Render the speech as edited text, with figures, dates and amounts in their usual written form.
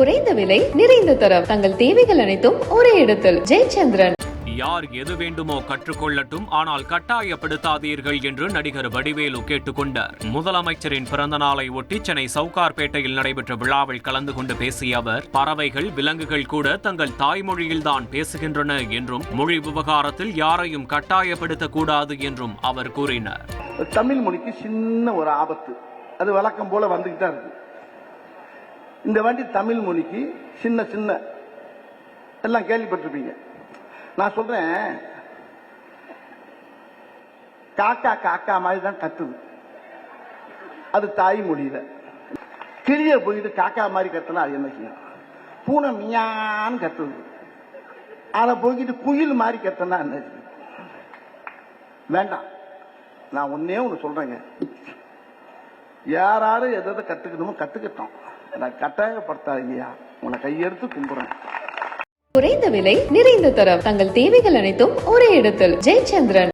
குறைந்த விலை நிறைந்த தரம் தங்கள் தேவைகள் அனைத்தும் ஒரே இடத்தில் ஜெயச்சந்திரன். யார் எது வேண்டுமோ கற்றுக்கொள்ளட்டும், ஆனால் கட்டாயப்படுத்தாதீர்கள் என்று நடிகர் வடிவேலு கேட்டுக்கொண்டார். முதலமைச்சரின் பிறந்த நாளை ஒட்டி சென்னை சவுகார்பேட்டையில் நடைபெற்ற விழாவில் கலந்து கொண்டு பேசிய அவர், பறவைகள் விலங்குகள் கூட தங்கள் தாய்மொழியில்தான் பேசுகின்றன என்றும் மொழி விவகாரத்தில் யாரையும் கட்டாயப்படுத்தக்கூடாது என்றும் அவர் கூறினார். தமிழ் மொழிக்கு சின்ன ஒரு ஆபத்து, அது வழக்கம் போல வந்துகிட்டா இருக்கு. இந்த வாட்டி தமிழ் மொழிக்கு சின்ன சின்ன எல்லாம் கேள்விப்பட்டிருப்பீங்க. நான் சொல்றேன், காக்கா காக்கா மாதிரி தான் கத்துது, அது தாய் மொழியில. கிளிய போயிட்டு காக்கா மாதிரி கத்துனா அது என்ன செய்யும்? பூனை மியான்னு கத்துது, அதை போய்கிட்டு குயில் மாதிரி கத்துனா என்ன செய்யும்? வேண்டாம். நான் ஒன்னே ஒன்று சொல்றேங்க, யாராரும் எதை கத்துக்கணுமோ கத்துக்கிட்டோம், நான் கட்டாயப்படுத்தாதீங்கயா, உன்னை கையெடுத்து கும்பிடுறேன். குறைந்த விலை நிறைந்த தரம் தங்கள் தேவைகள் அனைத்தும் ஒரே இடத்தில் ஜெயச்சந்திரன்.